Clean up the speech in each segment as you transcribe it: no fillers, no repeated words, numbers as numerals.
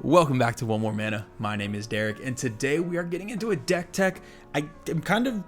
Welcome back to One More Mana. My name is Derik, and today we are getting into a deck tech. I'm kind of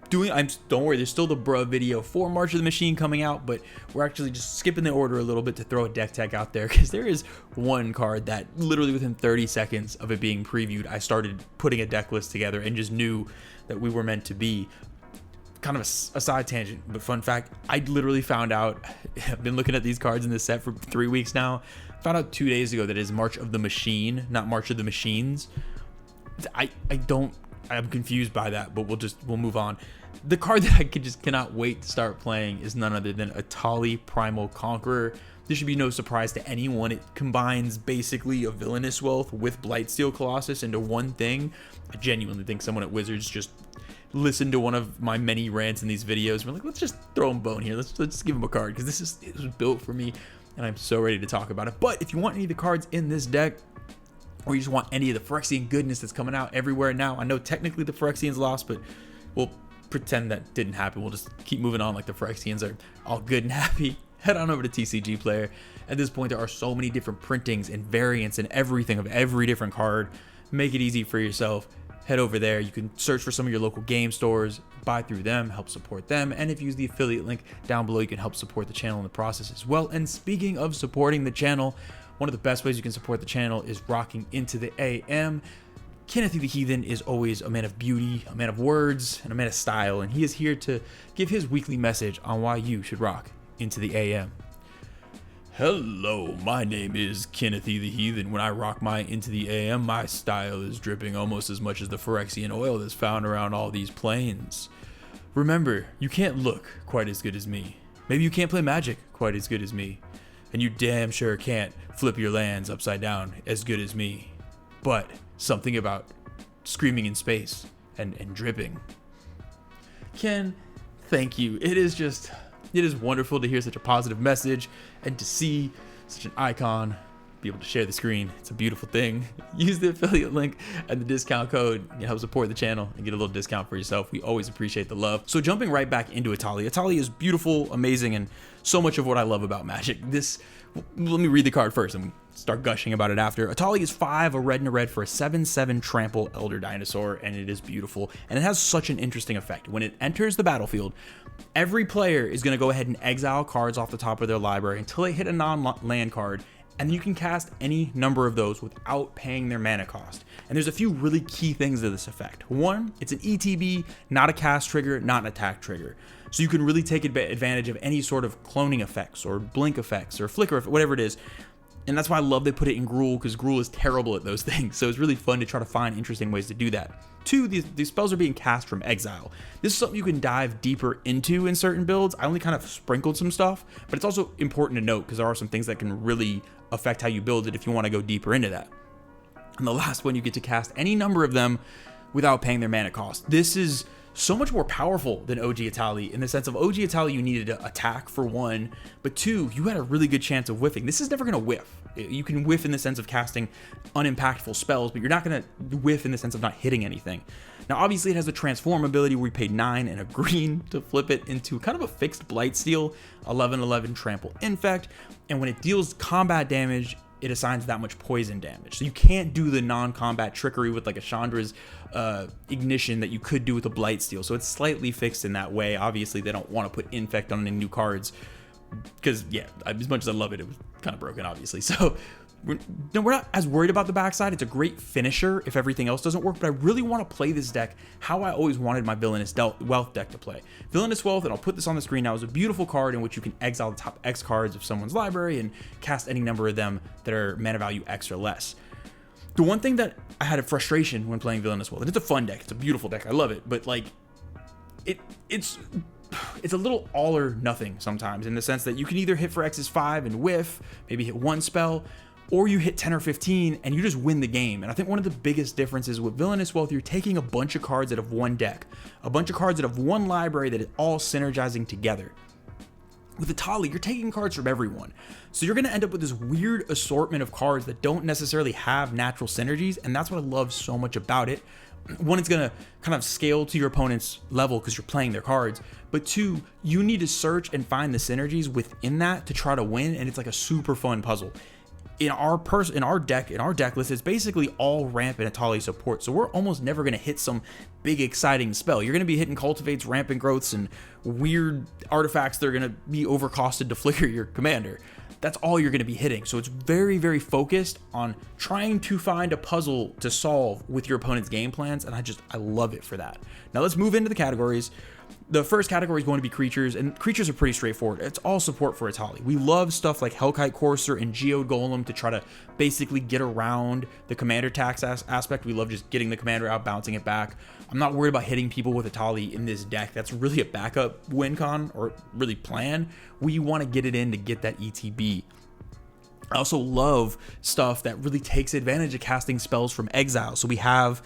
doing, don't worry, there's still the bruh video for March of the Machine coming out, but we're actually just skipping the order a little bit to throw a deck tech out there, because there is one card that literally within 30 seconds of it being previewed, I started putting a deck list together and just knew that we were meant to be. Kind of a side tangent, but fun fact, I literally found out, I've been looking at these cards in this set for 3 weeks now, found out 2 days ago that it is March of the Machine, not March of the Machines. I'm confused by that, but we'll move on. The card that I cannot wait to start playing is none other than Etali Primal Conqueror. This should be no surprise to anyone. It combines basically a Villainous Wealth with Blightsteel Colossus into one thing. I genuinely think someone at Wizards just listened to one of my many rants in these videos. We're like, let's just throw him a bone here. Let's give him a card, because it was built for me, and I'm so ready to talk about it. But if you want any of the cards in this deck, or you just want any of the Phyrexian goodness that's coming out everywhere now, I know technically the Phyrexians lost, but we'll pretend that didn't happen. We'll just keep moving on like the Phyrexians are all good and happy. Head on over to Tcgplayer. At this point, there are so many different printings and variants and everything of every different card. Make it easy for yourself. Head over there. You can search for some of your local game stores, buy through them, help support them, and if you use the affiliate link down below, you can help support the channel in the process as well. And speaking of supporting the channel, one of the best ways you can support the channel is rocking into the AM. Kenneth the Heathen is always a man of beauty, a man of words, and a man of style, and he is here to give his weekly message on why you should rock into the AM. Hello, my name is Kenneth the Heathen. When I rock my Into the AM, my style is dripping almost as much as the Phyrexian oil that's found around all these plains. Remember, you can't look quite as good as me. Maybe you can't play Magic quite as good as me. And you damn sure can't flip your lands upside down as good as me. But something about screaming in space and dripping. Ken, thank you. It is wonderful to hear such a positive message and to see such an icon be able to share the screen. It's a beautiful thing. Use the affiliate link and the discount code to help support the channel and get a little discount for yourself. We always appreciate the love. So jumping right back into Etali. Etali is beautiful, amazing, and so much of what I love about Magic. Let me read the card first and we start gushing about it after. Etali is 5, a red and a red for a 7/7 trample elder dinosaur, and it is beautiful. And it has such an interesting effect. When it enters the battlefield, every player is going to go ahead and exile cards off the top of their library until they hit a non-land card, and you can cast any number of those without paying their mana cost. And there's a few really key things to this effect. One, it's an ETB, not a cast trigger, not an attack trigger. So you can really take advantage of any sort of cloning effects or blink effects or flicker, whatever it is. And that's why I love they put it in Gruul, because Gruul is terrible at those things. So it's really fun to try to find interesting ways to do that. Two, these spells are being cast from exile. This is something you can dive deeper into in certain builds. I only kind of sprinkled some stuff, but it's also important to note because there are some things that can really affect how you build it if you want to go deeper into that. And the last one, you get to cast any number of them without paying their mana cost. This is so much more powerful than OG Etali, in the sense of OG Etali, you needed to attack for one, but two, you had a really good chance of whiffing. This is never going to whiff. You can whiff in the sense of casting unimpactful spells, but you're not going to whiff in the sense of not hitting anything. Now, obviously, it has the transform ability where we paid 9 and a green to flip it into kind of a fixed Blightsteel, 11/11 trample infect, and when it deals combat damage, it assigns that much poison damage. So you can't do the non-combat trickery with like a Chandra's ignition that you could do with a Blightsteel. So it's slightly fixed in that way. Obviously, they don't want to put infect on any new cards because, yeah, as much as I love it, it was kind of broken, obviously. So we're not as worried about the backside. It's a great finisher if everything else doesn't work, but I really want to play this deck how I always wanted my Villainous Wealth deck to play. Villainous Wealth, and I'll put this on the screen now, is a beautiful card in which you can exile the top X cards of someone's library and cast any number of them that are mana value X or less. The one thing that I had a frustration when playing Villainous Wealth, and it's a fun deck, it's a beautiful deck, I love it, but like, it's a little all or nothing sometimes, in the sense that you can either hit for X's 5 and whiff, maybe hit one spell, or you hit 10 or 15 and you just win the game. And I think one of the biggest differences with Villainous Wealth, you're taking a bunch of cards out of one deck, a bunch of cards out of one library that is all synergizing together. With Etali, you're taking cards from everyone. So you're going to end up with this weird assortment of cards that don't necessarily have natural synergies, and that's what I love so much about it. One, it's going to kind of scale to your opponent's level because you're playing their cards, but two, you need to search and find the synergies within that to try to win, and it's like a super fun puzzle. in our deck list, it's basically all ramp and Etali support. So we're almost never going to hit some big exciting spell. You're going to be hitting cultivates, rampant growths, and weird artifacts that are going to be overcosted to flicker your commander. That's all you're going to be hitting. So it's very, very focused on trying to find a puzzle to solve with your opponent's game plans, and I love it for that. Now let's move into the categories. The first category is going to be creatures, and creatures are pretty straightforward. It's all support for Etali. We love stuff like Hellkite Courser and Geode Golem to try to basically get around the commander tax aspect. We love just getting the commander out, bouncing it back. I'm not worried about hitting people with Etali in this deck. That's really a backup win con, or really plan. We want to get it in to get that ETB. I also love stuff that really takes advantage of casting spells from exile. So we have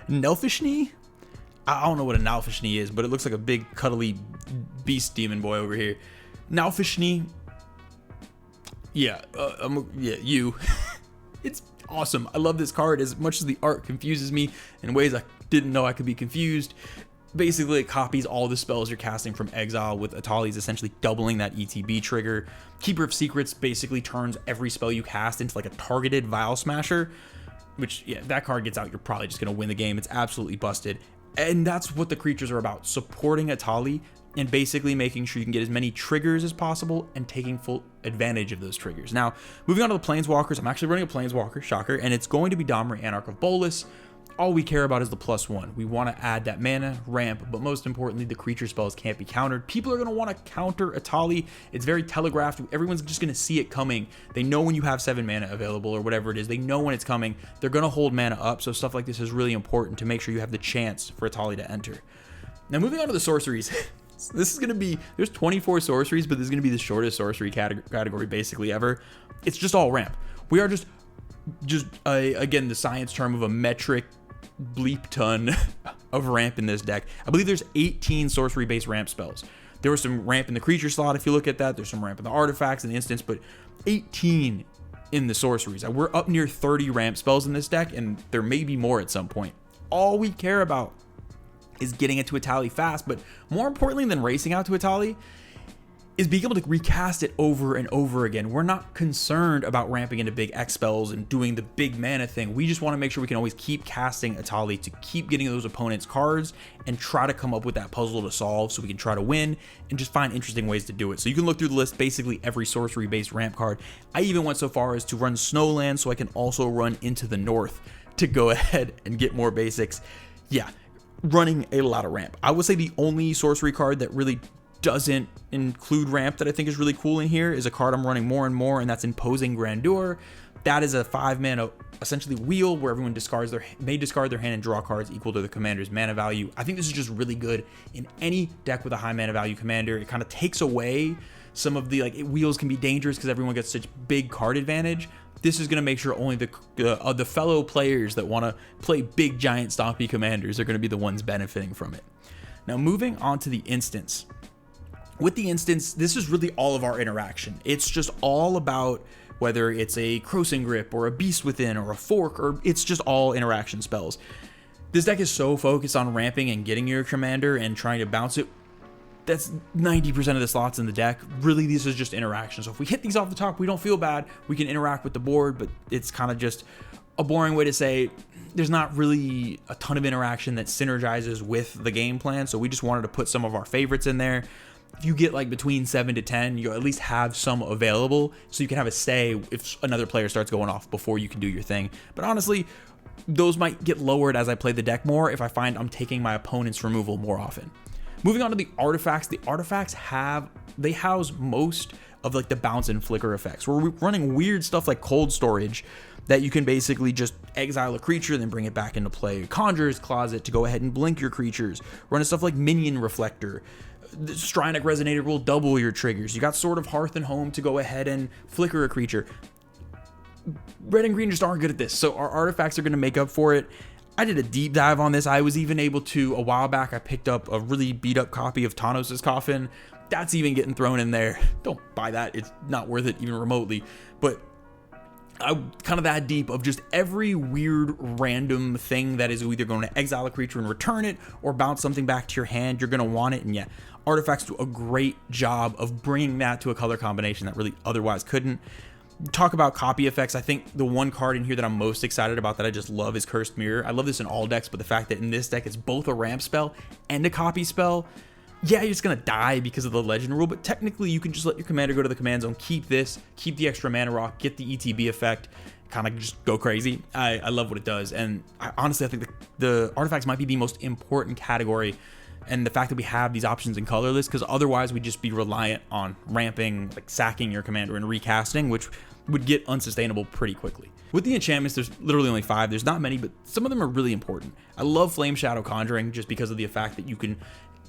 Nelfishni. I don't know what a Nalfishni is, but it looks like a big cuddly beast demon boy over here. Nalfishni, you. It's awesome. I love this card as much as the art confuses me in ways I didn't know I could be confused. Basically, it copies all the spells you're casting from exile, with Etali's essentially doubling that ETB trigger. Keeper of Secrets basically turns every spell you cast into like a targeted Vial Smasher, which, yeah, that card gets out, you're probably just going to win the game. It's absolutely busted. And that's what the creatures are about, supporting Etali and basically making sure you can get as many triggers as possible and taking full advantage of those triggers. Now, moving on to the Planeswalkers, I'm actually running a Planeswalker, shocker, and it's going to be Domri, Anarch of Bolas. All we care about is the +1. We want to add that mana, ramp, but most importantly, the creature spells can't be countered. People are going to want to counter Etali. It's very telegraphed. Everyone's just going to see it coming. They know when you have 7 mana available or whatever it is. They know when it's coming. They're going to hold mana up, so stuff like this is really important to make sure you have the chance for Etali to enter. Now, moving on to the sorceries. This is going to be, there's 24 sorceries, but this is going to be the shortest sorcery category basically ever. It's just all ramp. We are just again, the science term of a metric bleep ton of ramp in this deck. I believe there's 18 sorcery based ramp spells. There was some ramp in the creature slot if you look at that. There's some ramp in the artifacts and the instance, but 18 in the sorceries. We're up near 30 ramp spells in this deck, and there may be more at some point. All we care about is getting it to Etali fast, but more importantly than racing out to Etali is being able to recast it over and over again. We're not concerned about ramping into big X spells and doing the big mana thing. We just want to make sure we can always keep casting Etali to keep getting those opponents' cards and try to come up with that puzzle to solve so we can try to win and just find interesting ways to do it. So you can look through the list, basically every sorcery-based ramp card. I even went so far as to run Snowland so I can also run Into the North to go ahead and get more basics. Yeah, running a lot of ramp. I would say the only sorcery card that really doesn't include ramp that I think is really cool in here is a card I'm running more and more, and that's Imposing Grandeur. That is a 5-mana essentially wheel where everyone may discard their hand and draw cards equal to the commander's mana value. I think this is just really good in any deck with a high mana value commander. It kind of takes away some of the wheels can be dangerous because everyone gets such big card advantage. This is going to make sure only the fellow players that want to play big giant stompy commanders are going to be the ones benefiting from it. Now, moving on to the instance. With the instance, this is really all of our interaction. It's just all about whether it's a Crossing Grip or a Beast Within or a Fork, or it's just all interaction spells. This deck is so focused on ramping and getting your commander and trying to bounce it. That's 90% of the slots in the deck. Really, this is just interaction. So if we hit these off the top, we don't feel bad. We can interact with the board, but it's kind of just a boring way to say there's not really a ton of interaction that synergizes with the game plan. So we just wanted to put some of our favorites in there. If you get between 7 to 10, you'll at least have some available so you can have a say if another player starts going off before you can do your thing. But honestly, those might get lowered as I play the deck more if I find I'm taking my opponent's removal more often. Moving on to the artifacts they house most of the bounce and flicker effects. We're running weird stuff like Cold Storage that you can basically just exile a creature and then bring it back into play. Conjurer's Closet to go ahead and blink your creatures. Running stuff like Minion Reflector. The Stryonic Resonator will double your triggers. You got Sword of Hearth and Home to go ahead and flicker a creature. Red and green just aren't good at this, so our artifacts are going to make up for it. I did a deep dive on this. I was even able to, a while back, I picked up a really beat up copy of Tanos' Coffin. That's even getting thrown in there. Don't buy that. It's not worth it even remotely. But I kind of that deep of just every weird random thing that is either going to exile a creature and return it or bounce something back to your hand. You're going to want it. And yeah, artifacts do a great job of bringing that to a color combination that really otherwise couldn't. Talk about copy effects. I think the one card in here that I'm most excited about that I just love is Cursed Mirror. I love this in all decks, but the fact that in this deck it's both a ramp spell and a copy spell, yeah, you're just gonna die because of the legend rule, but technically you can just let your commander go to the command zone, keep this, keep the extra mana rock, get the ETB effect, kind of just go crazy. I love what it does, and honestly I think the artifacts might be the most important category, and the fact that we have these options in colorless, because otherwise we'd just be reliant on ramping, like sacking your commander and recasting, which would get unsustainable pretty quickly. With the enchantments, there's literally only 5. There's not many, but some of them are really important. I love Flame Shadow Conjuring just because of the fact that you can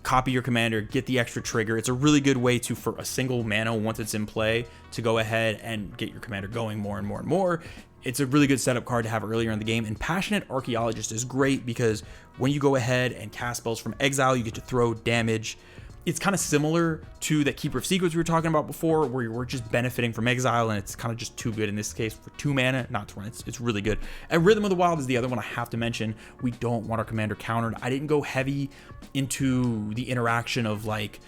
copy your commander, get the extra trigger. It's a really good way to, for a single mana, once it's in play, to go ahead and get your commander going more and more and more. It's a really good setup card to have earlier in the game. And Passionate Archaeologist is great because when you go ahead and cast spells from exile, you get to throw damage. It's kind of similar to that Keeper of Secrets we were talking about before, where you were just benefiting from exile, and it's kind of just too good in this case for 2 mana, not 20. It's really good. And Rhythm of the Wild is the other one I have to mention. We don't want our commander countered. I didn't go heavy into the interaction of like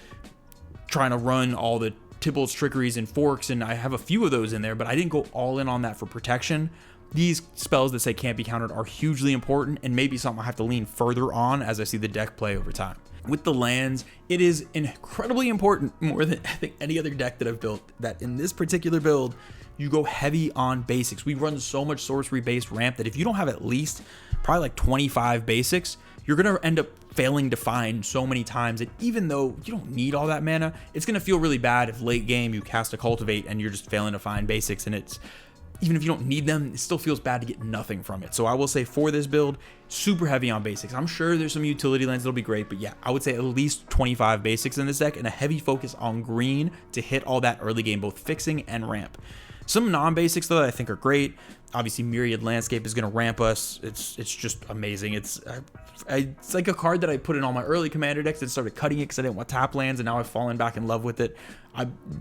trying to run all the Tybalt's Trickeries and Forks, and I have a few of those in there, but I didn't go all in on that for protection. These spells that say can't be countered are hugely important, and maybe something I have to lean further on as I see the deck play over time. With the lands, it is incredibly important, more than I think any other deck that I've built, that in this particular build, you go heavy on basics. We run so much sorcery-based ramp that if you don't have at least probably like 25 basics, you're going to end up failing to find so many times that even though you don't need all that mana, it's going to feel really bad if late game you cast a Cultivate and you're just failing to find basics, and it's, even if you don't need them, it still feels bad to get nothing from it. So I will say for this build, super heavy on basics. I'm sure there's some utility lands that'll be great, but yeah, I would say at least 25 basics in this deck and a heavy focus on green to hit all that early game, both fixing and ramp. Some non-basics though that I think are great. Obviously, Myriad Landscape is going to ramp us. It's just amazing. It's like a card that I put in all my early commander decks and started cutting it because I didn't want tap lands, and now I've fallen back in love with it.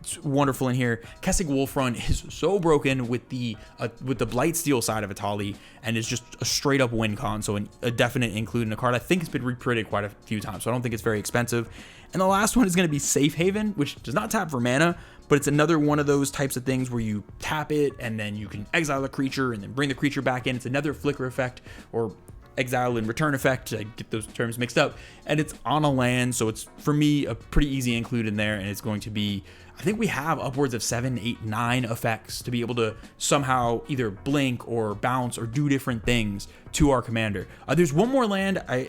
It's wonderful in here. Kessig Wolfrun is so broken with the Blightsteel side of Etali, and is just a straight up win con, so a definite include in a card. I think it's been reprinted quite a few times, so I don't think it's very expensive. And the last one is going to be Safe Haven, which does not tap for mana, but it's another one of those types of things where you tap it and then you can exile a creature and then bring the creature back in. It's another flicker effect, or exile and return effect. I get those terms mixed up, and it's on a land, so it's, for me, a pretty easy include in there. And it's going to be, I think we have upwards of 7, 8, 9 effects to be able to somehow either blink or bounce or do different things to our commander. There's one more land, I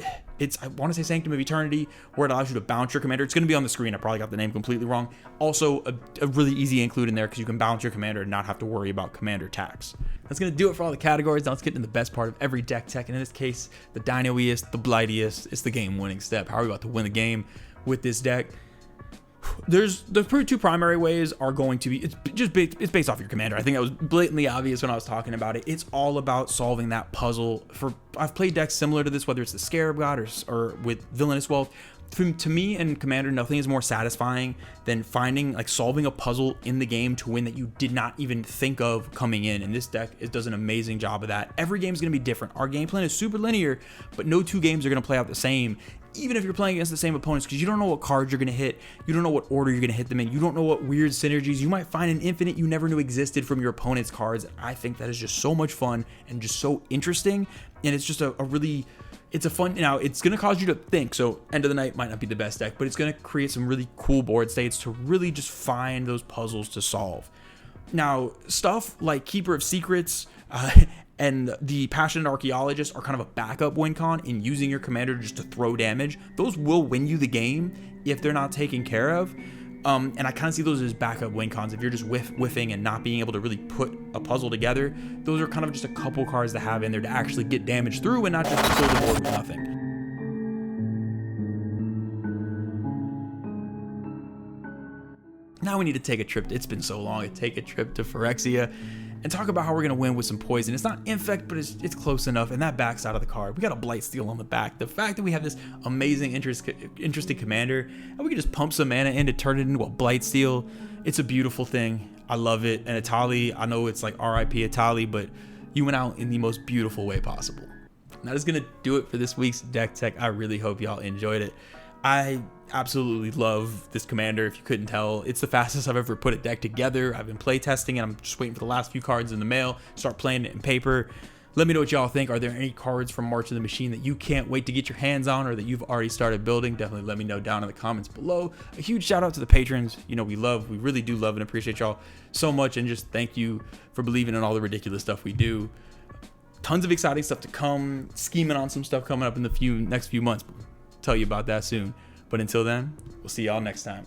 want to say Sanctum of Eternity, where it allows you to bounce your commander. It's going to be on the screen. I probably got the name completely wrong. Also, a really easy include in there because you can bounce your commander and not have to worry about commander tax. That's going to do it for all the categories. Now let's get into the best part of every deck tech, and in this case, the Dinoiest, the Blightiest. It's the game-winning step. How are we about to win the game with this deck? There's the two primary ways are going to be, it's based off your commander. I think that was blatantly obvious when I was talking about it. It's all about solving that puzzle. I've played decks similar to this, whether it's the Scarab God or with Villainous Wealth. To me and commander, nothing is more satisfying than finding, like, solving a puzzle in the game to win that you did not even think of coming in. And this deck does an amazing job of that. Every game is going to be different. Our game plan is super linear, but no two games are going to play out the same, even if you're playing against the same opponents, because you don't know what cards you're going to hit. You don't know what order you're going to hit them in. You don't know what weird synergies. You might find an infinite you never knew existed from your opponent's cards. I think that is just so much fun and just so interesting. And it's just it's a fun, now it's going to cause you to think. So End of the Night might not be the best deck, but it's going to create some really cool board states to really just find those puzzles to solve. Now, stuff like Keeper of Secrets, and the Passionate Archaeologist are kind of a backup win con in using your commander just to throw damage. Those will win you the game if they're not taken care of. And I kind of see those as backup win cons. If you're just whiffing and not being able to really put a puzzle together, those are kind of just a couple cards to have in there to actually get damage through and not just fill the board with nothing. Now we need to take a trip. It's been so long. Take a trip to Phyrexia and talk about how we're going to win with some poison. It's not infect, but it's close enough. And that backside of the card, we got a Blightsteel on the back. The fact that we have this amazing, interesting commander, and we can just pump some mana in to turn it into a Blightsteel, it's a beautiful thing. I love it. And Etali, I know it's like RIP Etali, but you went out in the most beautiful way possible. Now that's going to do it for this week's deck tech. I really hope y'all enjoyed it. I absolutely love this commander. If you couldn't tell, it's the fastest I've ever put a deck together. I've been playtesting and I'm just waiting for the last few cards in the mail, start playing it in paper. Let me know what y'all think. Are there any cards from March of the Machine that you can't wait to get your hands on, or that you've already started building? Definitely let me know down in the comments below. A huge shout out to the patrons. You know, we really do love and appreciate y'all so much, and just thank you for believing in all the ridiculous stuff we do. Tons of exciting stuff to come, scheming on some stuff coming up in the next few months. We'll tell you about that soon. But until then, we'll see y'all next time.